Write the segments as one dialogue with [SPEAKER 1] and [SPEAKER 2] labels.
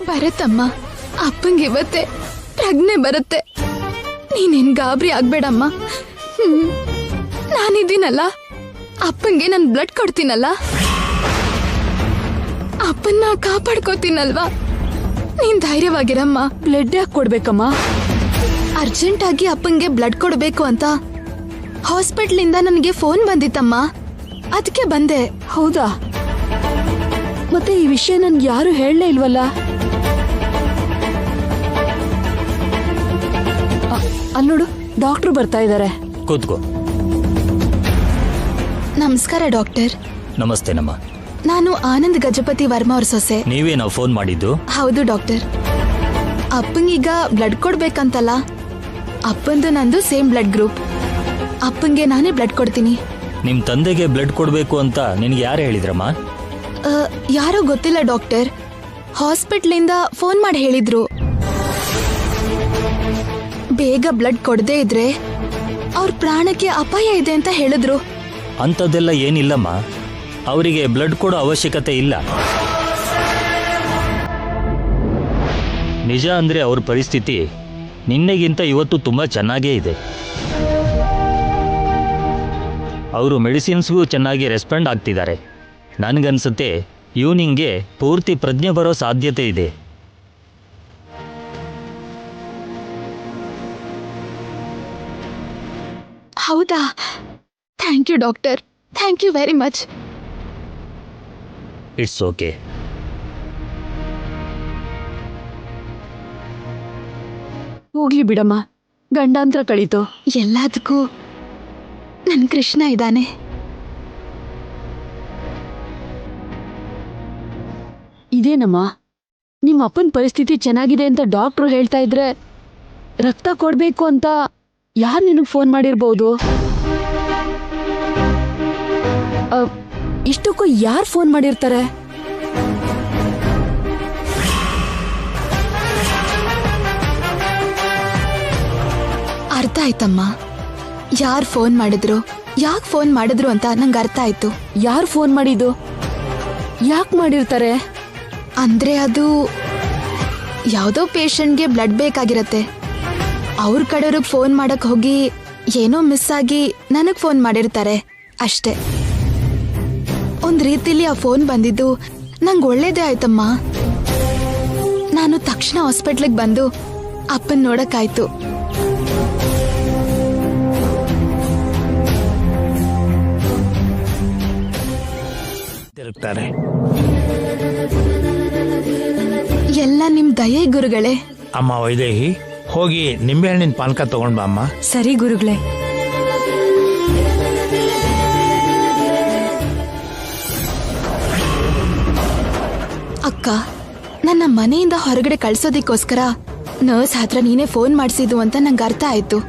[SPEAKER 1] ಬರತ್ತಮ್ಮ, ಅಪ್ಪಂಗೆ ಇವತ್ತೆ ಪ್ರಜ್ಞೆ ಬರುತ್ತೆ. ನೀನೇನ್ ಗಾಬರಿ ಆಗ್ಬೇಡಮ್ಮ. ನಾನಿದ್ದೀನಲ್ಲ, ಅಪ್ಪಂಗೆ ನಾನು ಬ್ಲಡ್ ಕೊಡ್ತೀನಲ್ಲ, ಅಪ್ಪನ್ನ ಕಾಪಾಡ್ಕೋತೀನಲ್ವಾ. ನೀನ್ ಧೈರ್ಯವಾಗಿರಮ್ಮ.
[SPEAKER 2] ಬ್ಲಡ್ ಯಾಕೆ ಕೊಡ್ಬೇಕಮ್ಮ?
[SPEAKER 1] ಅರ್ಜೆಂಟ್ ಆಗಿ ಅಪ್ಪಂಗೆ ಬ್ಲಡ್ ಕೊಡ್ಬೇಕು ಅಂತ ಹಾಸ್ಪಿಟ್ಲಿಂದ ನನಗೆ ಫೋನ್ ಬಂದಿತ್ತಮ್ಮ, ಅದಕ್ಕೆ ಬಂದೆ.
[SPEAKER 2] ಹೌದಾ? ಮತ್ತೆ ಈ ವಿಷಯ ನನ್ಗೆ ಯಾರು ಹೇಳಲೇ ಇಲ್ವಲ್ಲ. ಅಲ್ಲಿ ನೋಡು, ಡಾಕ್ಟ್ರು ಬರ್ತಾ ಇದ್ದಾರೆ.
[SPEAKER 3] ಕೂತ್ಕೋ.
[SPEAKER 1] ನಮಸ್ಕಾರ ಡಾಕ್ಟರ್.
[SPEAKER 3] ನಮಸ್ತೆ ನಮ್ಮ.
[SPEAKER 1] ನಾನು ಆನಂದ್ ಗಜಪತಿ ವರ್ಮಾ ಅವ್ರ ಸೊಸೆ.
[SPEAKER 3] ನೀವೇನಾ ಫೋನ್ ಮಾಡಿದ್ದು?
[SPEAKER 1] ಹೌದು ಡಾಕ್ಟರ್. ಅಪ್ಪಂಗೀಗ ಬ್ಲಡ್ ಕೊಡ್ಬೇಕಂತಲ್ಲ, ಅಪ್ಪಂದು ನಂದು ಸೇಮ್ ಬ್ಲಡ್ ಗ್ರೂಪ್. ಅಪ್ಪಂಗೆ ನಾನೇ ಬ್ಲಡ್ ಕೊಡ್ತೀನಿ.
[SPEAKER 3] ನಿಮ್ ತಂದೆಗೆ ಬ್ಲಡ್ ಕೊಡ್ಬೇಕು ಅಂತ ನಿನ್ಗೆ ಯಾರು ಹೇಳಿದ್ರಮ್ಮ?
[SPEAKER 1] ಯಾರೋ ಗೊತ್ತಿಲ್ಲ ಡಾಕ್ಟರ್, ಹಾಸ್ಪಿಟ್ಲಿಂದ ಫೋನ್ ಮಾಡಿ ಹೇಳಿದ್ರು. ಬೇಗ ಬ್ಲಡ್ ಕೊಡದೇ ಇದ್ರೆ ಅವ್ರ ಪ್ರಾಣಕ್ಕೆ ಅಪಾಯ ಇದೆ ಅಂತ ಹೇಳಿದ್ರು.
[SPEAKER 3] ಅಂಥದ್ದೆಲ್ಲ ಏನಿಲ್ಲಮ್ಮ, ಅವರಿಗೆ ಬ್ಲಡ್ ಕೊಡೋ ಅವಶ್ಯಕತೆ ಇಲ್ಲ. ನಿಜ ಅಂದ್ರೆ ಅವ್ರ ಪರಿಸ್ಥಿತಿ ನಿನ್ನೆಗಿಂತ ಇವತ್ತು ತುಂಬ ಚೆನ್ನಾಗೇ ಇದೆ. ಅವರು ಮೆಡಿಸಿನ್ಸ್ಗೂ ಚೆನ್ನಾಗಿ ರೆಸ್ಪಾಂಡ್ ಆಗ್ತಿದ್ದಾರೆ. ನನಗನ್ಸುತ್ತೆ ಇವನಿಂಗೆ ಪೂರ್ತಿ ಪ್ರಜ್ಞೆ ಬರೋ ಸಾಧ್ಯತೆ ಇದೆ.
[SPEAKER 1] ಹೌದಾ? Thank you doctor, thank you very much.
[SPEAKER 3] It's okay.
[SPEAKER 2] ಹೋಗ್ಲಿ ಬಿಡಮ್ಮ, ಗಂಡಾಂತರ ಕಳೀತು.
[SPEAKER 1] ಎಲ್ಲದಕ್ಕೂ ನನ್ ಕೃಷ್ಣ ಇದ್ದಾನೆ.
[SPEAKER 2] ಇದೇನಮ್ಮ, ನಿಮ್ಮ ಅಪ್ಪನ ಪರಿಸ್ಥಿತಿ ಚೆನ್ನಾಗಿದೆ ಅಂತ ಡಾಕ್ಟ್ರು ಹೇಳ್ತಾ ಇದ್ರೆ ರಕ್ತ ಕೊಡ್ಬೇಕು ಅಂತ ಯಾರು ನಿನಗೆ ಫೋನ್ ಮಾಡಿರ್ಬೋದು? ಇಷ್ಟಕ್ಕೂ ಯಾರು ಫೋನ್ ಮಾಡಿರ್ತಾರೆ?
[SPEAKER 1] ಅರ್ಥ ಆಯ್ತಮ್ಮ, ಯಾರು ಫೋನ್ ಮಾಡಿದ್ರು, ಯಾಕೆ ಫೋನ್ ಮಾಡಿದ್ರು ಅಂತ ನಂಗೆ ಅರ್ಥ ಆಯ್ತು.
[SPEAKER 2] ಯಾರು ಫೋನ್ ಮಾಡಿದ್ದು? ಯಾಕೆ ಮಾಡಿರ್ತಾರೆ?
[SPEAKER 1] ಅಂದ್ರೆ ಅದು ಯಾವುದೋ ಪೇಷಂಟ್ಗೆ ಬ್ಲಡ್ ಬೇಕಾಗಿರತ್ತೆ. ಅವ್ರ ಕಡೆಯವ್ರಿಗೆ ಫೋನ್ ಮಾಡಕ್ ಹೋಗಿ ಏನೋ ಮಿಸ್ ಆಗಿ ನನಗ್ ಫೋನ್ ಮಾಡಿರ್ತಾರೆ ಅಷ್ಟೇ. ಒಂದ್ ರೀತಿಲಿ ಆ ಫೋನ್ ಬಂದಿದ್ದು ನಂಗೆ ಒಳ್ಳೇದೇ ಆಯ್ತಮ್ಮ. ನಾನು ತಕ್ಷಣ ಹಾಸ್ಪಿಟ್ಲಿಗೆ ಬಂದು ಅಪ್ಪನ್ ನೋಡಕ್ಕಾಯ್ತು. ಎಲ್ಲ ನಿಮ್ ದಯೆ ಗುರುಗಳೇ.
[SPEAKER 4] ಅಮ್ಮ ವೈದೇಹಿ, ಹೋಗಿ ನಿಂಬೆಹಣ್ಣಿನ ಪಾನಕ ತಗೊಂಡ್ ಬಾ ಅಮ್ಮ.
[SPEAKER 2] ಸರಿ ಗುರುಗಳೇ.
[SPEAKER 1] ಅಕ್ಕ, ನನ್ನ ಮನೆಯಿಂದ ಹೊರಗಡೆ ಕಳ್ಸೋದಿಕ್ಕೋಸ್ಕರ ನರ್ಸ್ ಹತ್ರ ನೀನೇ ಫೋನ್ ಮಾಡಿಸಿದ್ದು ಅಂತ ನಂಗೆ ಅರ್ಥ ಆಯ್ತು.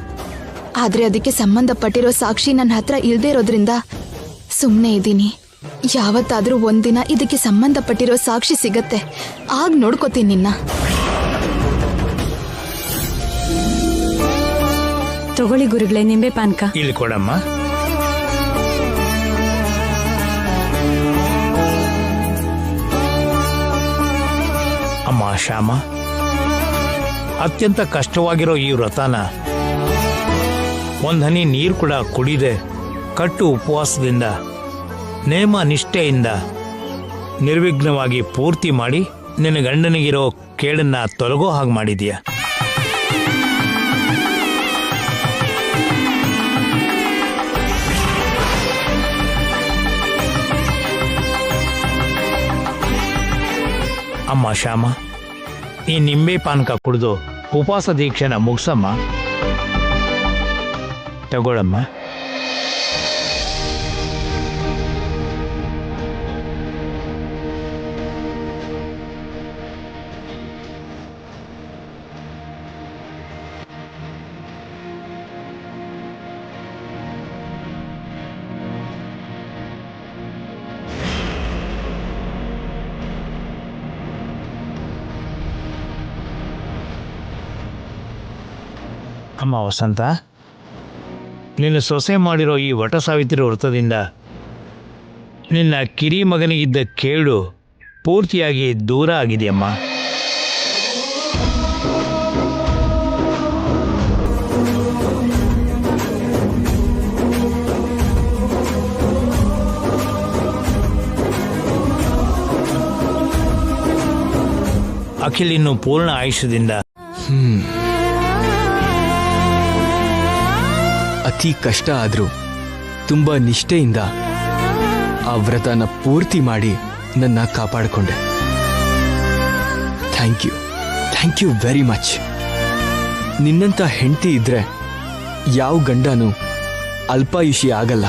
[SPEAKER 1] ಆದ್ರೆ ಅದಕ್ಕೆ ಸಂಬಂಧಪಟ್ಟಿರೋ ಸಾಕ್ಷಿ ನನ್ನ ಹತ್ರ ಇಲ್ದೇ ಇರೋದ್ರಿಂದ ಸುಮ್ಮನೆ ಇದ್ದೀನಿ. ಯಾವತ್ತಾದ್ರೂ ಒಂದಿನ ಇದಕ್ಕೆ ಸಂಬಂಧಪಟ್ಟಿರೋ ಸಾಕ್ಷಿ ಸಿಗತ್ತೆ, ಆಗ ನೋಡ್ಕೋತೀನಿ ನಿನ್ನ.
[SPEAKER 2] ತಗೊಳ್ಳಿ ಗುರುಗಳೇ, ನಿಂಬೆ ಪಾನಕ.
[SPEAKER 4] ಇಲ್ಲಿ ಕೊಡಮ್ಮ. ಅಮ್ಮ ಶ್ಯಾಮ, ಅತ್ಯಂತ ಕಷ್ಟವಾಗಿರೋ ಈ ವ್ರತನ ಒಂದು ಹನಿ ನೀರು ಕೂಡ ಕುಡಿದೆ ಕಟ್ಟು ಉಪವಾಸದಿಂದ ನೇಮ ನಿಷ್ಠೆಯಿಂದ ನಿರ್ವಿಘ್ನವಾಗಿ ಪೂರ್ತಿ ಮಾಡಿ ನಿನ್ನ ಗಂಡನಿಗಿರೋ ಕೇಳನ್ನ ತೊಲಗೋ ಹಾಗೆ ಮಾಡಿದೀಯ. ಅಮ್ಮ ಶ್ಯಾಮ, ಈ ನಿಂಬೆ ಪಾನಕ ಕುಡಿದು ಉಪವಾಸ ದೀಕ್ಷೆನ ಮುಗಿಸಮ್ಮ. ತಗೊಳಮ್ಮ. ಅಮ್ಮ ವಸಂತ, ನಿನ್ನ ಸೊಸೆ ಮಾಡಿರೋ ಈ ವಟ ಸಾವಿತ್ರಿ ವೃತ್ತದಿಂದ ನಿನ್ನ ಕಿರಿ ಮಗನಿಗಿದ್ದ ಕೇಳು ಪೂರ್ತಿಯಾಗಿ ದೂರ ಆಗಿದೆಯಮ್ಮ. ಅಖಿಲ್ ಇನ್ನು ಪೂರ್ಣ ಆಯುಷ್ಯದಿಂದ
[SPEAKER 5] ಅತಿ ಕಷ್ಟ ಆದ್ರೂ ತುಂಬಾ ನಿಷ್ಠೆಯಿಂದ ಆ ವ್ರತನ ಪೂರ್ತಿ ಮಾಡಿ ನನ್ನ ಕಾಪಾಡಿಕೊಂಡೆ. Thank you very much. ನಿನ್ನಂತ ಹೆಂಡತಿ ಇದ್ರೆ ಯಾವ ಗಂಡನೂ ಅಲ್ಪಾಯುಷಿ ಆಗಲ್ಲ.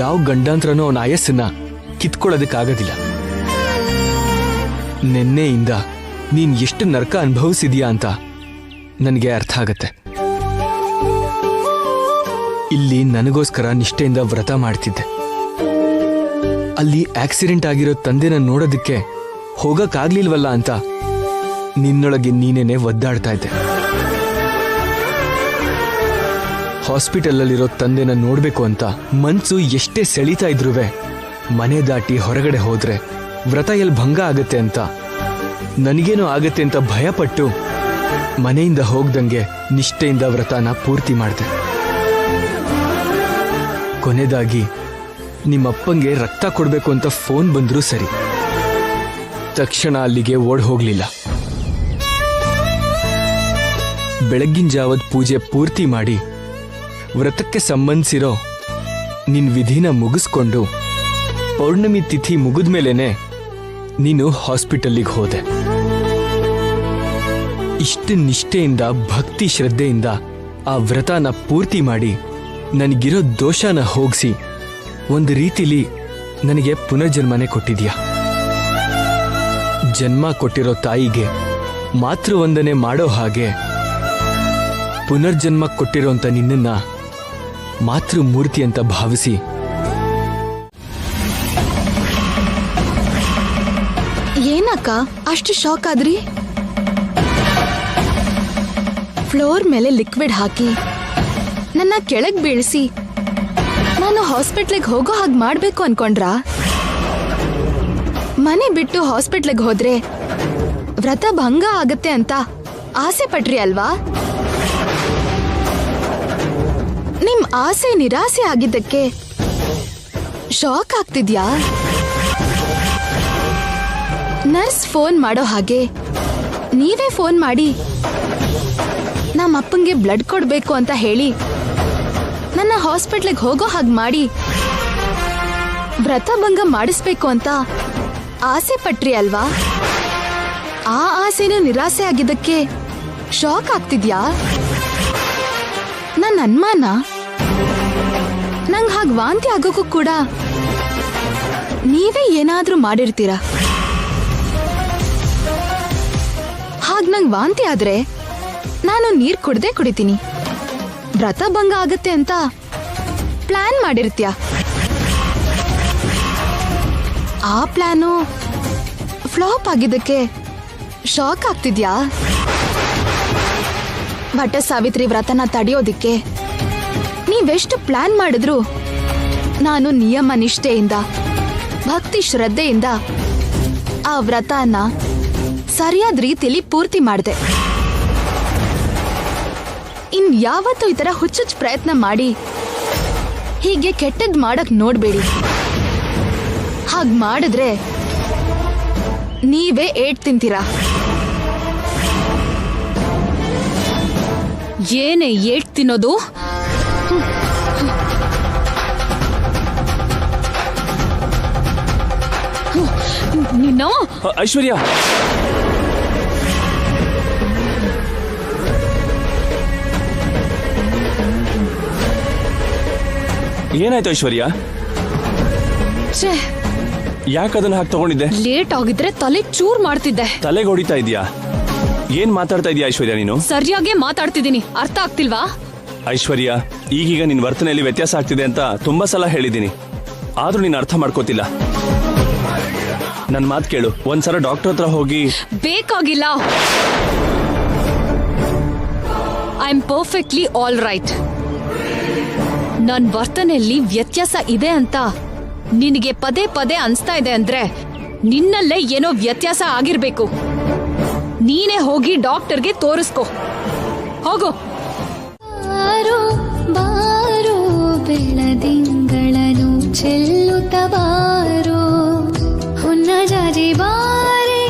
[SPEAKER 5] ಯಾವ ಗಂಡಂತ್ರನೂ ಅವನ ಆಯಸ್ಸನ್ನ ಕಿತ್ಕೊಳ್ಳೋದಕ್ಕಾಗೋದಿಲ್ಲ. ನಿನ್ನೆಯಿಂದ ನೀನ್ ಎಷ್ಟು ನರಕ ಅನುಭವಿಸಿದೀಯಾ ಅಂತ ನನಗೆ ಅರ್ಥ ಆಗತ್ತೆ. ಇಲ್ಲಿ ನನಗೋಸ್ಕರ ನಿಷ್ಠೆಯಿಂದ ವ್ರತ ಮಾಡ್ತಿದ್ದೆ. ಅಲ್ಲಿ ಆಕ್ಸಿಡೆಂಟ್ ಆಗಿರೋ ತಂದೆನ ನೋಡೋದಕ್ಕೆ ಹೋಗಕ್ಕಾಗ್ಲಿಲ್ವಲ್ಲ ಅಂತ ನಿನ್ನೊಳಗೆ ನೀನೇನೆ ಒದ್ದಾಡ್ತಾ ಇದ್ದೆ. ಹಾಸ್ಪಿಟಲಲ್ಲಿರೋ ತಂದೆನ ನೋಡ್ಬೇಕು ಅಂತ ಮನ್ಸು ಎಷ್ಟೇ ಸೆಳೀತಾ ಇದ್ರುವೆ ಮನೆ ದಾಟಿ ಹೊರಗಡೆ ಹೋದ್ರೆ ವ್ರತ ಎಲ್ಲಿ ಭಂಗ ಆಗತ್ತೆ ಅಂತ, ನನಗೇನೋ ಆಗತ್ತೆ ಅಂತ ಭಯಪಟ್ಟು ಮನೆಯಿಂದ ಹೋಗ್ದಂಗೆ ನಿಷ್ಠೆಯಿಂದ ವ್ರತನ ಪೂರ್ತಿ ಮಾಡಿದೆ. ಕೊನೆದಾಗಿ ನಿಮ್ಮಪ್ಪಂಗೆ ರಕ್ತ ಕೊಡ್ಬೇಕು ಅಂತ ಫೋನ್ ಬಂದ್ರೂ ಸರಿ, ತಕ್ಷಣ ಅಲ್ಲಿಗೆ ಓಡ್ ಹೋಗ್ಲಿಲ್ಲ. ಬೆಳಗ್ಗಿನ ಜಾವದ ಪೂಜೆ ಪೂರ್ತಿ ಮಾಡಿ ವ್ರತಕ್ಕೆ ಸಂಬಂಧಿಸಿರೋ ನಿನ್ ವಿಧಿನ ಮುಗಿಸ್ಕೊಂಡು ಪೌರ್ಣಮಿ ತಿಥಿ ಮುಗಿದ್ಮೇಲೆನೆ ನೀನು ಹಾಸ್ಪಿಟಲ್ಲಿಗೆ ಹೋದೆ. ಇಷ್ಟು ನಿಷ್ಠೆಯಿಂದ ಭಕ್ತಿ ಶ್ರದ್ಧೆಯಿಂದ ಆ ವ್ರತನ ಪೂರ್ತಿ ಮಾಡಿ ನನಗಿರೋ ದೋಷನ ಹೋಗಿಸಿ ಒಂದು ರೀತಿಲಿ ನನಗೆ ಪುನರ್ಜನ್ಮನೆ ಕೊಟ್ಟಿದ್ಯಾ. ಜನ್ಮ ಕೊಟ್ಟಿರೋ ತಾಯಿಗೆ ಮಾತೃವಂದನೆ ಮಾಡೋ ಹಾಗೆ ಪುನರ್ಜನ್ಮ ಕೊಟ್ಟಿರೋಂಥ ನಿನ್ನನ್ನ ಮಾತೃಮೂರ್ತಿ ಅಂತ ಭಾವಿಸಿ
[SPEAKER 1] ಏನಕ್ಕ ಅಷ್ಟು ಶಾಕ್ ಆದ್ರಿ? ಫ್ಲೋರ್ ಮೇಲೆ ಲಿಕ್ವಿಡ್ ಹಾಕಿ ನನ್ನ ಕೆಳಗ್ ಬೀಳಿಸಿ ನಾನು ಹಾಸ್ಪಿಟ್ಲಿಗೆ ಹೋಗೋ ಹಾಗೆ ಮಾಡ್ಬೇಕು ಅನ್ಕೊಂಡ್ರಾ? ಮನೆ ಬಿಟ್ಟು ಹಾಸ್ಪಿಟ್ಲಿಗೆ ಹೋದ್ರೆ ವ್ರತ ಭಂಗ ಆಗತ್ತೆ ಅಂತ ಆಸೆ ಪಟ್ರಿ ಅಲ್ವಾ? ನಿಮ್ ಆಸೆ ನಿರಾಸೆ ಆಗಿದ್ದಕ್ಕೆ ಶಾಕ್ ಆಗ್ತಿದ್ಯಾ? ನರ್ಸ್ ಫೋನ್ ಮಾಡೋ ಹಾಗೆ ನೀವೇ ಫೋನ್ ಮಾಡಿ ನಮ್ಮ ಅಪ್ಪಂಗೆ ಬ್ಲಡ್ ಕೊಡ್ಬೇಕು ಅಂತ ಹೇಳಿ ನನ್ನ ಹಾಸ್ಪಿಟ್ಲಿಗೆ ಹೋಗೋ ಹಾಗೆ ಮಾಡಿ ವ್ರತ ಭಂಗ ಮಾಡಿಸ್ಬೇಕು ಅಂತ ಆಸೆ ಪಟ್ರಿ ಅಲ್ವಾ? ಆ ಆಸೆನೂ ನಿರಾಸೆ ಆಗಿದ್ದಕ್ಕೆ ಶಾಕ್ ಆಗ್ತಿದ್ಯಾ? ನನ್ನ ಅನುಮಾನ ನಂಗೆ ಹಾಗೆ ವಾಂತಿ ಆಗೋಕ್ಕೂ ಕೂಡ ನೀವೇ ಏನಾದ್ರೂ ಮಾಡಿರ್ತೀರ. ಹಾಗೆ ನಂಗೆ ವಾಂತಿ ಆದ್ರೆ ನಾನು ನೀರ್ ಕುಡ್ದೇ ಕುಡಿತೀನಿ. ವ್ರತ ಭಂಗ ಆಗತ್ತೆ ಅಂತ ಪ್ಲಾನ್ ಮಾಡಿರ್ತೀಯ. ಆ ಪ್ಲಾನು ಫ್ಲಾಪ್ ಆಗಿದ್ದಕ್ಕೆ ಶಾಕ್ ಆಗ್ತಿದ್ಯಾ? ವಟ ಸಾವಿತ್ರಿ ವ್ರತನ ತಡೆಯೋದಿಕ್ಕೆ ನೀವೆಷ್ಟು ಪ್ಲಾನ್ ಮಾಡಿದ್ರು ನಾನು ನಿಯಮ ನಿಷ್ಠೆಯಿಂದ ಭಕ್ತಿ ಶ್ರದ್ಧೆಯಿಂದ ಆ ವ್ರತನ ಸರಿಯಾದ ರೀತಿಯಲ್ಲಿ ಪೂರ್ತಿ ಮಾಡಿದೆ. ಇನ್ ಯಾವತ್ತೂ ಈ ತರ ಹುಚ್ಚುಚ್ಚು ಪ್ರಯತ್ನ ಮಾಡಿ ಹೀಗೆ ಕೆಟ್ಟದ್ ಮಾಡಕ್ ನೋಡ್ಬೇಡಿ. ಹಾಗ್ ಮಾಡಿದ್ರೆ ನೀವೇ ಏಟ್ ತಿಂತೀರಾ.
[SPEAKER 2] ಏನೇ ಏಟ್ ತಿನ್ನೋದು? ನಿನ್ನ
[SPEAKER 6] ಐಶ್ವರ್ಯ, ಏನಾಯ್ತು ಐಶ್ವರ್ಯ? ಯಾಕದನ್ನ ಹಾಕಿ ತಗೊಂಡಿದ್ದೆ?
[SPEAKER 2] ಲೇಟ್ ಆಗಿದ್ರೆ ತಲೆ ಚೂರ್ ಮಾಡ್ತಿದ್ದೆ.
[SPEAKER 6] ತಲೆಗೆ ಹೊಡಿತಾ ಇದೀಯಾ? ಏನ್ ಮಾತಾಡ್ತಾ ಇದೀಯ ಐಶ್ವರ್ಯ ನೀನು?
[SPEAKER 2] ಸರಿಯಾಗಿ ಮಾತಾಡ್ತಿದ್ದೀನಿ, ಅರ್ಥ ಆಗ್ತಿಲ್ವಾ?
[SPEAKER 6] ಐಶ್ವರ್ಯ, ಈಗೀಗ ನಿನ್ ವರ್ತನೆಯಲ್ಲಿ ವ್ಯತ್ಯಾಸ ಆಗ್ತಿದೆ ಅಂತ ತುಂಬಾ ಸಲ ಹೇಳಿದ್ದೀನಿ, ಆದ್ರೂ ನೀನ್ ಅರ್ಥ ಮಾಡ್ಕೋತಿಲ್ಲ. ನನ್ ಮಾತು ಕೇಳು, ಒಂದ್ಸಲ ಡಾಕ್ಟರ್ ಹತ್ರ ಹೋಗಿ.
[SPEAKER 2] ಬೇಕಾಗಿಲ್ಲ. I am perfectly all right. ನನ್ ವರ್ತನೆಯಲ್ಲಿ ವ್ಯತ್ಯಾಸ ಇದೆ ಅಂತ ನಿನಗೆ ಪದೇ ಪದೇ ಅನ್ಸ್ತಾ ಇದೆ ಅಂದ್ರೆ ನಿನ್ನಲ್ಲೇ ಏನೋ ವ್ಯತ್ಯಾಸ ಆಗಿರ್ಬೇಕು. ನೀನೇ ಹೋಗಿ ಡಾಕ್ಟರ್ಗೆ ತೋರಿಸ್ಕೊ. ಹೋಗು.
[SPEAKER 7] ಬಾರೋ ಬಾರೋ ಬೆಳದಿಂಗಳನು ಚೆಲ್ಲುತ್ತ ಬಾರೋ, ಹೊನ್ನ ಜಾಜಿ ಬಾರೆ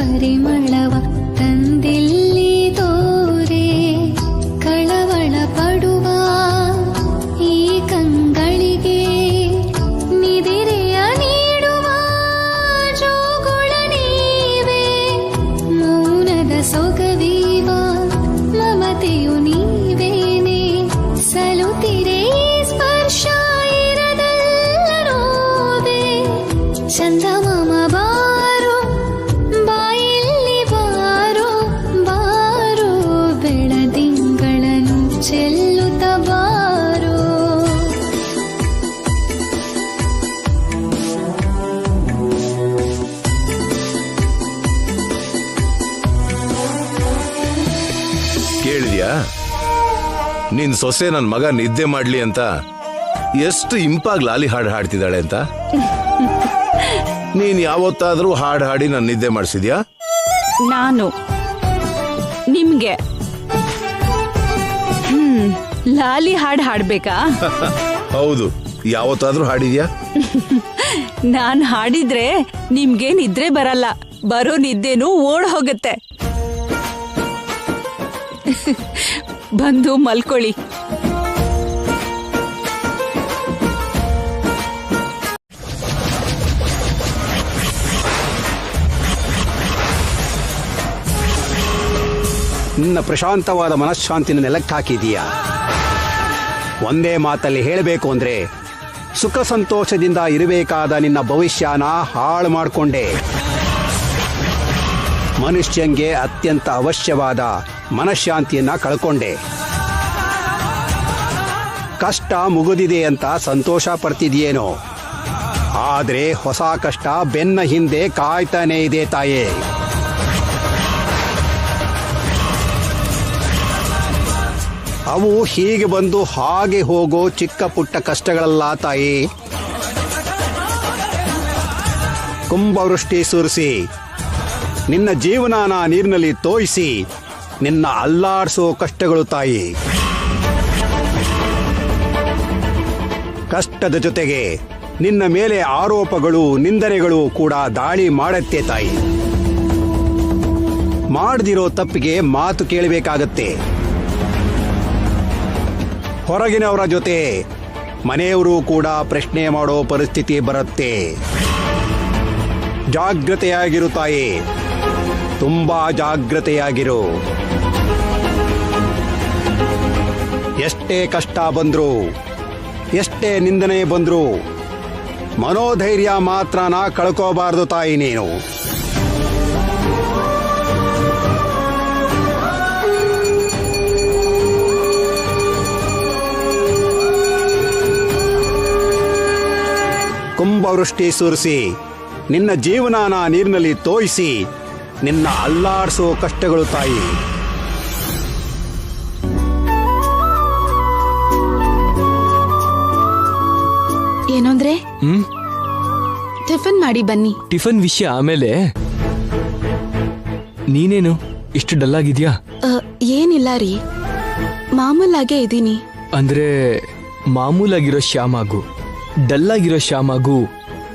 [SPEAKER 7] ಪರಿಮಳವ ತಂದಿಲ್ಲಿ ತೋರೆ ಕಳವಳ ಪಡುವ ಈ ಕಂಗಳಿಗೆ ನಿದಿರೆಯ ನೀಡುವ ಜೋಗುಳ ನೀವೇ ಮೌನದ ಸೊಗವೀವ ಮಮತೆಯು ನೀವೇನೆ ಸಲುತ್ತಿರೆ ಈ ಸ್ಪರ್ಶ ಇರದಲ್ಲರೋವೆ ಚಂದಮಾಮ ಬಾರೋ ಬಾಯಲ್ಲಿ ಬಾರೋ ಬಾರೋ ಬೆಳದಿಂಗಳನ್ನು ಚೆಲ್ಲುತ್ತ ಬಾರೋ
[SPEAKER 8] ಕೇಳಿದ್ಯಾ ನಿನ್ ಸೊಸೆ ನನ್ ಮಗ ನಿದ್ದೆ ಮಾಡ್ಲಿ ಅಂತ ಎಷ್ಟು ಇಂಪಾಗಿ ಲಾಲಿ ಹಾಡು ಹಾಡ್ತಿದ್ದಾಳೆ ಅಂತ. ನೀನ್ ಯಾವತ್ತಾದ್ರೂ ಹಾಡು ಹಾಡಿ ನನ್ ನಿದ್ದೆ ಮಾಡಿಸಿದ್ಯಾ?
[SPEAKER 2] ನಾನು ನಿಮ್ಗೆ ಲಾಲಿ ಹಾಡ್ ಹಾಡ್ಬೇಕಾ?
[SPEAKER 8] ಹೌದು, ಯಾವತ್ತಾದ್ರೂ ಹಾಡಿದ್ಯಾ?
[SPEAKER 2] ನಾನ್ ಹಾಡಿದ್ರೆ ನಿಮ್ಗೆ ನಿದ್ರೆ ಬರಲ್ಲ, ಬರೋ ನಿದ್ದೆನೂ ಓಡ್ ಹೋಗುತ್ತೆ. ಬಂದು ಮಲ್ಕೊಳ್ಳಿ.
[SPEAKER 9] ನಿನ್ನ ಪ್ರಶಾಂತವಾದ ಮನಃಶಾಂತಿನ ನೆಲಕ್ಕೆ ಹಾಕಿದೀಯಾ. ಒಂದೇ ಮಾತಲ್ಲಿ ಹೇಳಬೇಕು ಅಂದ್ರೆ ಸುಖ ಸಂತೋಷದಿಂದ ಇರಬೇಕಾದ ನಿನ್ನ ಭವಿಷ್ಯನ ಹಾಳು ಮಾಡಿಕೊಂಡೆ. ಮನುಷ್ಯಂಗೆ ಅತ್ಯಂತ ಅವಶ್ಯವಾದ ಮನಃಶಾಂತಿಯನ್ನ ಕಳ್ಕೊಂಡೆ. ಕಷ್ಟ ಮುಗಿದಿದೆ ಅಂತ ಸಂತೋಷ ಪಡ್ತಿದೆಯೇನೋ, ಆದ್ರೆ ಹೊಸ ಕಷ್ಟ ಬೆನ್ನ ಹಿಂದೆ ಕಾಯ್ತಾನೆ ಇದೆ ತಾಯೇ. ಅವು ಹೀಗೆ ಬಂದು ಹಾಗೆ ಹೋಗೋ ಚಿಕ್ಕ ಪುಟ್ಟ ಕಷ್ಟಗಳಲ್ಲ ತಾಯಿ. ಕುಂಭವೃಷ್ಟಿ ಸುರಿಸಿ ನಿನ್ನ ಜೀವನಾನ ನೀರಿನಲ್ಲಿ ತೋಯಿಸಿ ನಿನ್ನ ಅಲ್ಲಾಡಿಸೋ ಕಷ್ಟಗಳು ತಾಯಿ. ಕಷ್ಟದ ಜೊತೆಗೆ ನಿನ್ನ ಮೇಲೆ ಆರೋಪಗಳು ನಿಂದನೆಗಳು ಕೂಡ ದಾಳಿ ಮಾಡತ್ತೆ ತಾಯಿ. ಮಾಡದಿರೋ ತಪ್ಪಿಗೆ ಮಾತು ಕೇಳಬೇಕಾಗತ್ತೆ. ಹೊರಗಿನವರ ಜೊತೆ ಮನೆಯವರು ಕೂಡ ಪ್ರಶ್ನೆ ಮಾಡೋ ಪರಿಸ್ಥಿತಿ ಬರುತ್ತೆ. ಜಾಗ್ರತೆಯಾಗಿರು ತಾಯಿ, ತುಂಬಾ ಜಾಗ್ರತೆಯಾಗಿರು. ಎಷ್ಟೇ ಕಷ್ಟ ಬಂದ್ರು, ಎಷ್ಟೇ ನಿಂದನೆ ಬಂದ್ರು ಮನೋಧೈರ್ಯ ಮಾತ್ರನ ಕಳ್ಕೋಬಾರ್ದು ತಾಯಿ ನೀನು. ಕುಂಭವೃಷ್ಟಿ ಸುರಿಸಿ ನಿನ್ನ ಜೀವನಾನ ನೀರಿನಲ್ಲಿ ತೋಯಿಸಿ ನಿನ್ನ ಅಲ್ಲಾಡಿಸೋ ಕಷ್ಟಗಳು ತಾಯಿ.
[SPEAKER 1] ಏನಂದ್ರೆ ಟಿಫನ್ ಮಾಡಿ ಬನ್ನಿ.
[SPEAKER 5] ಟಿಫನ್ ವಿಷಯ ಆಮೇಲೆ, ನೀನೇನು ಇಷ್ಟು ಡಲ್ ಆಗಿದ್ಯಾ?
[SPEAKER 1] ಏನಿಲ್ಲ ರೀ, ಮಾಮೂಲಾಗೆ ಇದ್ದೀನಿ.
[SPEAKER 5] ಅಂದ್ರೆ ಮಾಮೂಲಾಗಿರೋ ಶ್ಯಾಮಾಗು ಡಲ್ಲಾಗಿರೋ ಶ್ಯಾಮಾಗು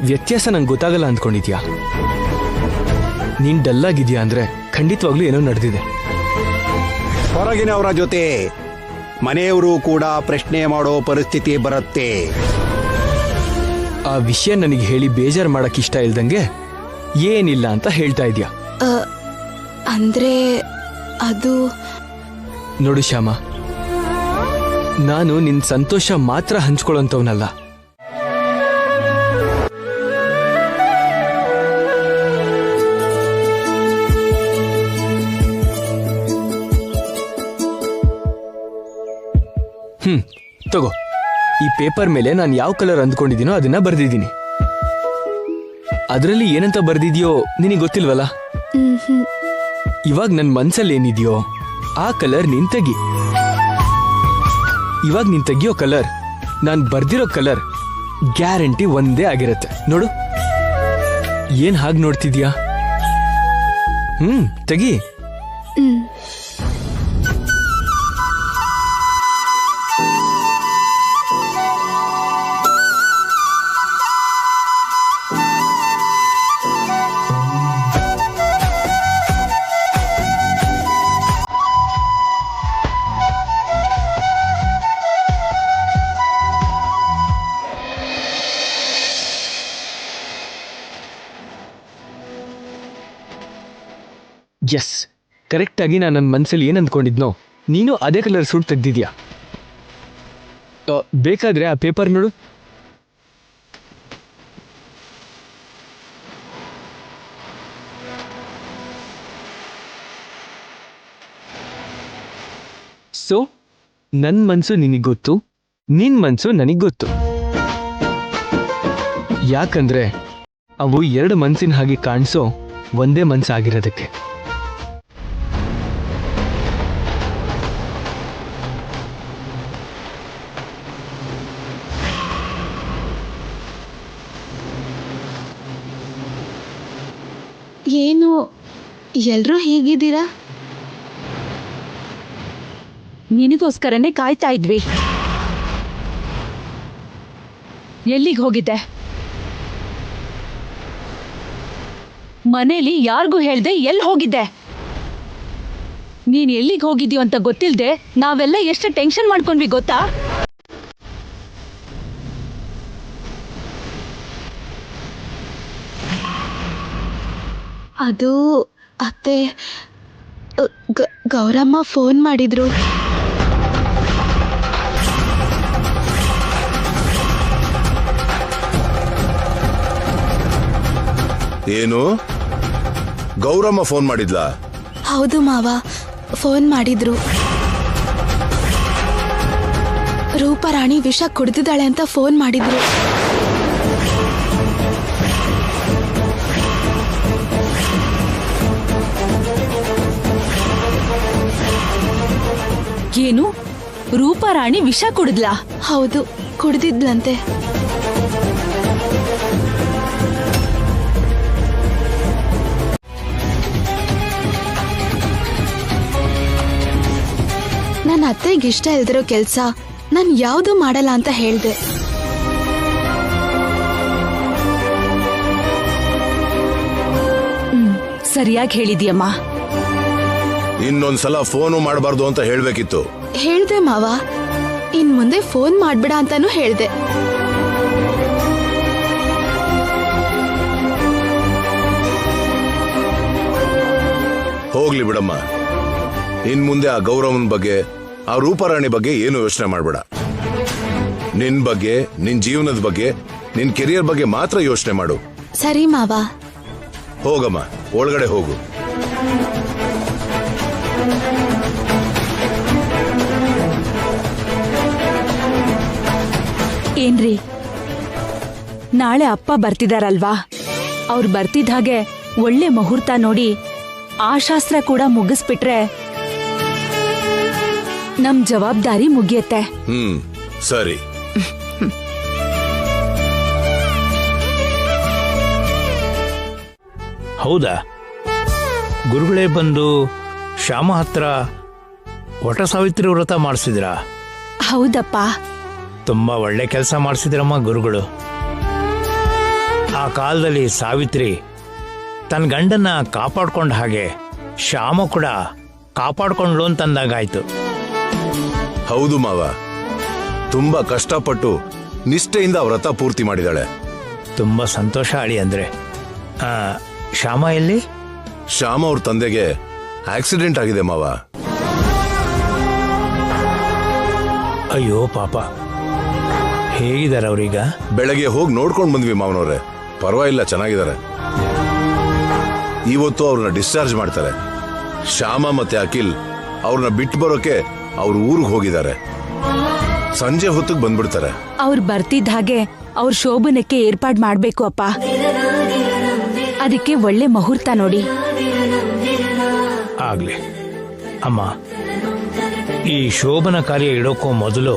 [SPEAKER 5] ವ್ಯತ್ಯಾಸ ನಂಗೆ ಗೊತ್ತಾಗಲ್ಲ ಅಂದ್ಕೊಂಡಿದ್ಯಾ? ನೀನ್ ಡಲ್ಲಾಗಿದ್ಯಾ ಅಂದ್ರೆ ಖಂಡಿತವಾಗ್ಲೂ ಏನೋ ನಡೆದಿದೆ.
[SPEAKER 9] ಹೊರಗಿನವರ ಜೊತೆ ಮನೆಯವರು ಕೂಡ ಪ್ರಶ್ನೆ ಮಾಡೋ ಪರಿಸ್ಥಿತಿ ಬರುತ್ತೆ.
[SPEAKER 5] ಆ ವಿಷಯ ನನಗೆ ಹೇಳಿ ಬೇಜಾರು ಮಾಡಕ್ ಇಷ್ಟ ಇಲ್ದಂಗೆ ಏನಿಲ್ಲ ಅಂತ ಹೇಳ್ತಾ ಇದ್ಯಾ?
[SPEAKER 1] ಅಂದ್ರೆ ಅದು
[SPEAKER 5] ನೋಡು ಶ್ಯಾಮ, ನಾನು ನಿನ್ ಸಂತೋಷ ಮಾತ್ರ ಹಂಚ್ಕೊಳ್ಳೋಂಥವ್ನಲ್ಲ. ತಗೋ, ಈ ಪೇಪರ್ ಮೇಲೆ ನಾನು ಯಾವ ಕಲರ್ ಅಂದ್ಕೊಂಡಿದ್ದೀನೋ ಅದನ್ನ ಬರ್ದಿದ್ದೀನಿ. ಅದರಲ್ಲಿ ಏನಂತ ಬರ್ದಿದ್ಯೋ ನಿನಗೆ ಗೊತ್ತಿಲ್ವಲ್ಲ. ಇವಾಗ ನನ್ನ ಮನ್ಸಲ್ಲಿ ಏನಿದೆಯೋ ಆ ಕಲರ್ ನೀನ್ ತೆಗಿ. ಇವಾಗ ನೀನ್ ತೆಗಿಯೋ ಕಲರ್ ನಾನ್ ಬರ್ದಿರೋ ಕಲರ್ ಗ್ಯಾರಂಟಿ ಒಂದೇ ಆಗಿರತ್ತೆ. ನೋಡು, ಏನ್ ಹಾಗೆ ನೋಡ್ತಿದ್ಯಾ? ತೆಗಿ. ಎಸ್, ಕರೆಕ್ಟಾಗಿ ನಾನು ನನ್ನ ಮನಸ್ಸಲ್ಲಿ ಏನು ಅಂದ್ಕೊಂಡಿದ್ನೋ ನೀನು ಅದೇ ಕಲರ್ ಸೂಟ್ ತೆಗ್ದಿದ್ಯಾ. ಬೇಕಾದರೆ ಆ ಪೇಪರ್ ನೋಡು. ಸೊ ನನ್ನ ಮನಸ್ಸು ನಿನಗೆ ಗೊತ್ತು, ನಿನ್ನ ಮನಸ್ಸು ನನಗೆ ಗೊತ್ತು. ಯಾಕಂದ್ರೆ ಅವು ಎರಡು ಮನಸ್ಸಿನ ಹಾಗೆ ಕಾಣಿಸೋ ಒಂದೇ ಮನಸ್ಸಾಗಿರೋದಕ್ಕೆ.
[SPEAKER 1] ಏನು ಎಲ್ಲರೂ ಹೀಗಿದ್ದೀರಾ?
[SPEAKER 2] ನಿನಗೋಸ್ಕರನೇ ಕಾಯ್ತಾ ಇದ್ವಿ. ಎಲ್ಲಿಗೆ ಹೋಗಿದ್ದೆ? ಮನೇಲಿ ಯಾರಿಗೂ ಹೇಳ್ದೆ ಎಲ್ಲಿ ಹೋಗಿದ್ದೆ? ನೀನ್ ಎಲ್ಲಿಗೆ ಹೋಗಿದ್ಯೋ ಅಂತ ಗೊತ್ತಿಲ್ದೆ ನಾವೆಲ್ಲ ಎಷ್ಟು ಟೆನ್ಷನ್ ಮಾಡ್ಕೊಂಡ್ವಿ ಗೊತ್ತಾ?
[SPEAKER 1] ಅದು ಅತ್ತೆ, ಗೌರಮ್ಮ ಫೋನ್ ಮಾಡಿದ್ರು.
[SPEAKER 8] ಏನು? ಗೌರಮ್ಮ ಫೋನ್ ಮಾಡಿದ್ಲಾ?
[SPEAKER 1] ಹೌದು ಮಾವ, ಫೋನ್ ಮಾಡಿದ್ರು. ರೂಪರಾಣಿ ವಿಷ ಕುಡ್ದಿದ್ದಾಳೆ ಅಂತ ಫೋನ್ ಮಾಡಿದ್ರು.
[SPEAKER 2] ಏನು? ರೂಪರಾಣಿ ವಿಷ ಕುಡಿದ್ಲಾ?
[SPEAKER 1] ಹೌದು, ಕುಡ್ದಿದ್ಲಂತೆ. ನನ್ನ ಅತ್ತೆಗೆ ಇಷ್ಟ ಇಲ್ದಿರೋ ಕೆಲ್ಸ ನಾನು ಯಾವುದು ಮಾಡಲ್ಲ ಅಂತ ಹೇಳ್ದೆ.
[SPEAKER 2] ಸರಿಯಾಗಿ ಹೇಳಿದ್ಯಮ್ಮ.
[SPEAKER 8] ಇನ್ನೊಂದ್ಸಲ ಫೋನು ಮಾಡಬಾರ್ದು ಅಂತ ಹೇಳ್ಬೇಕಿತ್ತು.
[SPEAKER 1] ಹೇಳ್ದೆ ಮಾವ, ಇನ್ ಮುಂದೆ ಫೋನ್ ಮಾಡ್ಬೇಡ ಅಂತಾನು ಹೇಳ್ದೆ.
[SPEAKER 8] ಹೋಗ್ಲಿ ಬಿಡಮ್ಮ, ಇನ್ ಮುಂದೆ ಆ ಗೌರವನ್ ಬಗ್ಗೆ, ಆ ರೂಪರಾಣಿ ಬಗ್ಗೆ ಏನು ಯೋಚನೆ ಮಾಡ್ಬೇಡ. ನಿನ್ ಬಗ್ಗೆ, ನಿನ್ ಜೀವನದ ಬಗ್ಗೆ, ನಿನ್ ಕೆರಿಯರ್ ಬಗ್ಗೆ ಮಾತ್ರ ಯೋಚನೆ ಮಾಡು.
[SPEAKER 1] ಸರಿ ಮಾವ.
[SPEAKER 8] ಹೋಗಮ್ಮ, ಒಳಗಡೆ ಹೋಗು.
[SPEAKER 2] ಏನ್ರಿ, ನಾಳೆ ಅಪ್ಪ ಬರ್ತಿದಾರಲ್ವಾ? ಅವ್ರು ಬರ್ತಿದ್ದ ಹಾಗೆ ಒಳ್ಳೆ ಮುಹೂರ್ತ ನೋಡಿ ಆ ಶಾಸ್ತ್ರ ಕೂಡ ಮುಗಿಸ್ಬಿಟ್ರೆ ನಮ್ ಜವಾಬ್ದಾರಿ ಮುಗಿಯತ್ತೆ.
[SPEAKER 8] ಸರಿ.
[SPEAKER 4] ಹೌದಾ? ಗುರುಗಳೇ ಬಂದು ಶ್ಯಾಮ ಹತ್ರ ವಟ ಸಾವಿತ್ರಿ ವ್ರತ ಮಾಡಿಸಿದ್ರಾ?
[SPEAKER 2] ಹೌದಪ್ಪ.
[SPEAKER 4] ತುಂಬಾ ಒಳ್ಳೆ ಕೆಲಸ ಮಾಡಿಸಿದ್ರಮ್ಮ ಗುರುಗಳು. ಆ ಕಾಲದಲ್ಲಿ ಸಾವಿತ್ರಿ ತನ್ನ ಗಂಡನ್ನ ಕಾಪಾಡ್ಕೊಂಡ ಹಾಗೆ ಶ್ಯಾಮ ಕೂಡ ಕಾಪಾಡ್ಕೊಂಡ್ಲು ಅಂತಂದಾಗಾಯ್ತು.
[SPEAKER 8] ಹೌದು ಮಾವ, ತುಂಬಾ ಕಷ್ಟಪಟ್ಟು ನಿಷ್ಠೆಯಿಂದ ವ್ರತ ಪೂರ್ತಿ ಮಾಡಿದಾಳೆ.
[SPEAKER 4] ತುಂಬಾ ಸಂತೋಷ ಅಳಿ. ಅಂದ್ರೆ ಶ್ಯಾಮ ಎಲ್ಲಿ?
[SPEAKER 8] ಶ್ಯಾಮ ಅವ್ರ ತಂದೆಗೆ ಆಕ್ಸಿಡೆಂಟ್ ಆಗಿದೆ ಮಾವ.
[SPEAKER 4] ಅಯ್ಯೋ ಪಾಪ, ಹೇಗಿದ್ದಾರೆ ಅವ್ರೀಗ?
[SPEAKER 8] ಬೆಳಗ್ಗೆ ಹೋಗಿ ನೋಡ್ಕೊಂಡು ಬಂದ್ವಿ ಮಾವನವ್ರೆ. ಪರವಾಗಿಲ್ಲ, ಚೆನ್ನಾಗಿದ್ದಾರೆ. ಇವತ್ತು ಅವ್ರನ್ನ ಡಿಸ್ಚಾರ್ಜ್ ಮಾಡ್ತಾರೆ. ಶ್ಯಾಮ ಮತ್ತೆ ಅಖಿಲ್ ಅವ್ರನ್ನ ಬಿಟ್ಟು ಬರೋಕೆ ಅವ್ರ ಊರಿಗೆ ಹೋಗಿದ್ದಾರೆ. ಸಂಜೆ ಹೊತ್ತಿಗೆ ಬಂದ್ಬಿಡ್ತಾರೆ.
[SPEAKER 2] ಅವ್ರು ಬರ್ತಿದ್ದ ಹಾಗೆ ಅವ್ರ ಶೋಭನಕ್ಕೆ ಏರ್ಪಾಡ್ ಮಾಡ್ಬೇಕು ಅಪ್ಪ. ಅದಕ್ಕೆ ಒಳ್ಳೆ ಮುಹೂರ್ತ ನೋಡಿ.
[SPEAKER 4] ಆಗ್ಲಿ ಅಮ್ಮ, ಈ ಶೋಭನ ಕಾರ್ಯ ಇಡೋಕ್ಕೂ ಮೊದಲು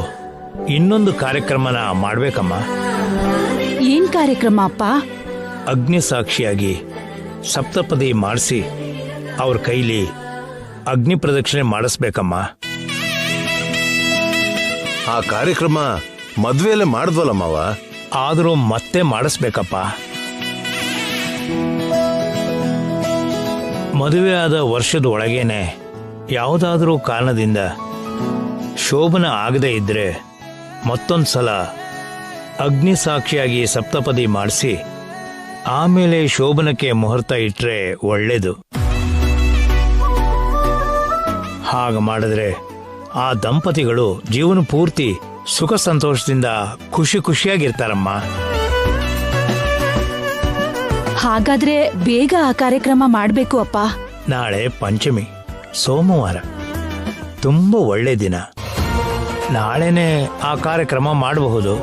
[SPEAKER 4] ಇನ್ನೊಂದು ಕಾರ್ಯಕ್ರಮನ ಮಾಡ್ಬೇಕಮ್ಮ.
[SPEAKER 2] ಏನ್ ಕಾರ್ಯಕ್ರಮ ಅಪ್ಪ?
[SPEAKER 4] ಅಗ್ನಿ ಸಾಕ್ಷಿಯಾಗಿ ಸಪ್ತಪದಿ ಮಾಡಿಸಿ ಅವ್ರ ಕೈಲಿ ಅಗ್ನಿ ಪ್ರದಕ್ಷಿಣೆ ಮಾಡಿಸ್ಬೇಕಮ್ಮ.
[SPEAKER 8] ಆ ಕಾರ್ಯಕ್ರಮ ಮದ್ವೆಯಲ್ಲೇ ಮಾಡಿದ್ವಲ್ಲ ಮಾವ.
[SPEAKER 4] ಆದರೂ ಮತ್ತೆ ಮಾಡಿಸ್ಬೇಕಪ್ಪ. ಮದುವೆ ಆದ ವರ್ಷದ ಒಳಗೇನೆ ಯಾವುದಾದ್ರೂ ಕಾರಣದಿಂದ ಶೋಭನ ಆಗದೆ ಇದ್ರೆ ಮತ್ತೊಂದ್ಸಲ ಅಗ್ನಿ ಸಾಕ್ಷಿಯಾಗಿ ಸಪ್ತಪದಿ ಮಾಡಿಸಿ ಆಮೇಲೆ ಶೋಭನಕ್ಕೆ ಮುಹೂರ್ತ ಇಟ್ರೆ ಒಳ್ಳೇದು. ಹಾಗೆ ಮಾಡಿದ್ರೆ ಆ ದಂಪತಿಗಳು ಜೀವನ ಪೂರ್ತಿ ಸುಖ ಸಂತೋಷದಿಂದ ಖುಷಿಯಾಗಿರ್ತಾರಮ್ಮ.
[SPEAKER 10] ಹಾಗಾದ್ರೆ ಬೇಗ ಆ ಕಾರ್ಯಕ್ರಮ ಮಾಡ್ಬೇಕು ಅಪ್ಪ.
[SPEAKER 4] ನಾಳೆ ಪಂಚಮಿ, ಸೋಮವಾರ, ತುಂಬ ಒಳ್ಳೆ ದಿನ. ನಾಳೆನೆ ಆ ಕಾರ್ಯಕ್ರಮ ಮಾಡಬಹುದು.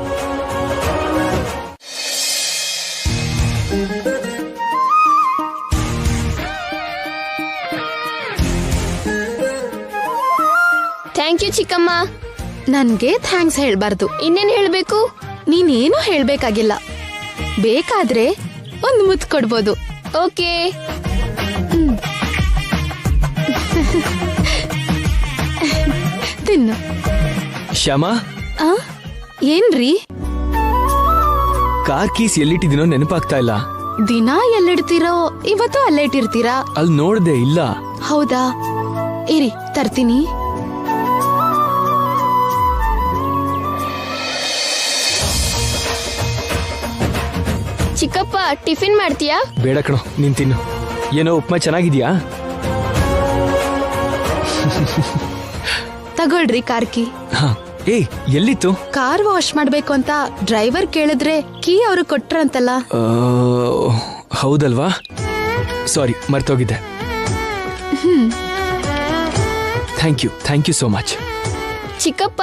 [SPEAKER 11] ಥ್ಯಾಂಕ್ ಯು ಚಿಕ್ಕಮ್ಮ.
[SPEAKER 1] ನನ್ಗೆ ಥ್ಯಾಂಕ್ಸ್ ಹೇಳ್ಬಾರ್ದು.
[SPEAKER 11] ಇನ್ನೇನ್ ಹೇಳ್ಬೇಕು?
[SPEAKER 1] ನೀನೇನು ಹೇಳ್ಬೇಕಾಗಿಲ್ಲ. ಬೇಕಾದ್ರೆ ಒಂದು ಮುತ್ತು ಕೊಡ್ಬೋದು.
[SPEAKER 11] ಓಕೆ.
[SPEAKER 1] ತಿನ್ನು.
[SPEAKER 5] ಶ್ಯಾಮಾ,
[SPEAKER 1] ಏನ್ರಿ?
[SPEAKER 5] ಕಾರ್ ಕೀಸ್ ಎಲ್ಲಿಟ್ಟಿದ್ದೀನೋ ನೆನಪಾಗ್ತಾ ಇಲ್ಲ.
[SPEAKER 1] ದಿನ ಎಲ್ಲಿಡ್ತೀರೋ ಇವತ್ತು ಅಲ್ಲೇ ಇಟ್ಟಿರ್ತೀರಾ?
[SPEAKER 5] ಅಲ್ಲಿ ನೋಡ್ದೆ ಇಲ್ಲ.
[SPEAKER 1] ಹೌದಾ, ಇರಿ ತರ್ತೀನಿ.
[SPEAKER 11] ಚಿಕ್ಕಪ್ಪ, ಟಿಫಿನ್ ಮಾಡ್ತೀಯಾ?
[SPEAKER 5] ಬೇಡ ಕಣೋ, ನೀನ್ ತಿನ್ನು. ಏನೋ ಉಪ್ಮಾ ಚೆನ್ನಾಗಿದ್ಯಾ?
[SPEAKER 1] ತಗೊಳ್ರಿ ಕಾರ್ಕಿ.
[SPEAKER 5] ಹಾ, ಏಯ್ ಎಲ್ಲಿತ್ತು?
[SPEAKER 1] ಕಾರ್ ವಾಶ್ ಮಾಡ್ಬೇಕು ಅಂತ ಡ್ರೈವರ್ ಕೇಳಿದ್ರೆ ಕೀ ಅವರು ಕೊಟ್ರಂತಲ್ಲ.
[SPEAKER 5] ಹೌದಲ್ವಾ? ಸಾರಿ, ಮರ್ತೋಗಿದ್ದೆ. Thank you so much.
[SPEAKER 11] ಚಿಕ್ಕಪ್ಪ,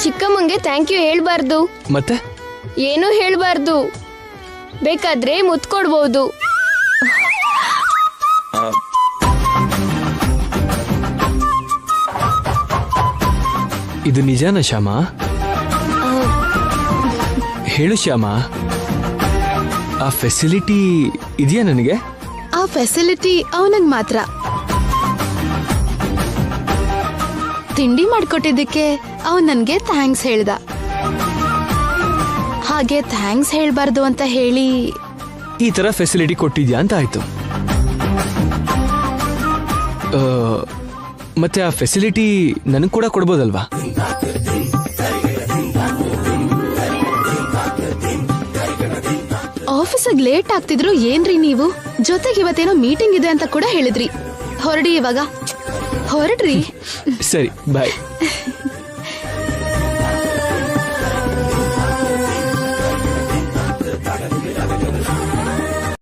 [SPEAKER 11] ಚಿಕ್ಕಮ್ಮಂಗೆ ಥ್ಯಾಂಕ್ ಯು ಹೇಳ್ಬಾರ್ದು.
[SPEAKER 5] ಮತ್ತೆ?
[SPEAKER 11] ಏನೂ ಹೇಳ್ಬಾರ್ದು. ಬೇಕಾದ್ರೆ ಮುತ್ಕೊಡ್ಬೋದು.
[SPEAKER 5] ಇದು ನಿಜಾನ ಶ್ಯಾಮಾ? ಹೇಳು ಶ್ಯಾಮಾ, ಆ ಫೆಸಿಲಿಟಿ ಇದೆಯಾ ನನಗೆ?
[SPEAKER 1] ಆ ಫೆಸಿಲಿಟಿ ಅವನಿಗೆ ಮಾತ್ರ. ತಿಂಡಿ ಮಾಡ್ಕೊಟ್ಟಿದ್ದಕ್ಕೆ ಅವನ್ ನನ್ಗೆ ಥ್ಯಾಂಕ್ಸ್ ಹೇಳ್ದ. ಹಾಗೆ ಥ್ಯಾಂಕ್ಸ್ ಹೇಳ್ಬಾರ್ದು ಅಂತ ಹೇಳಿ
[SPEAKER 5] ಈ ತರ ಫೆಸಿಲಿಟಿ ಕೊಟ್ಟಿದ್ಯಾ ಅಂತ ಆಯ್ತು. ಮತ್ತೆ ಆ ಫೆಸಿಲಿಟಿ ನನಗೆ ಕೂಡ ಕೊಡ್ಬೋದಲ್ವಾ?
[SPEAKER 1] ಆಫೀಸಿಗೆ ಲೇಟ್ ಆಗ್ತಿದ್ರು ಏನ್ರಿ ನೀವು? ಜೊತೆಗೆ ಇವತ್ತೇನೋ ಮೀಟಿಂಗ್ ಇದೆ ಅಂತ ಕೂಡ ಹೇಳಿದ್ರಿ. ಹೊರಡಿ ಇವಾಗ, ಹೊರಡ್ರಿ.
[SPEAKER 5] ಸರಿ, ಬಾಯ್.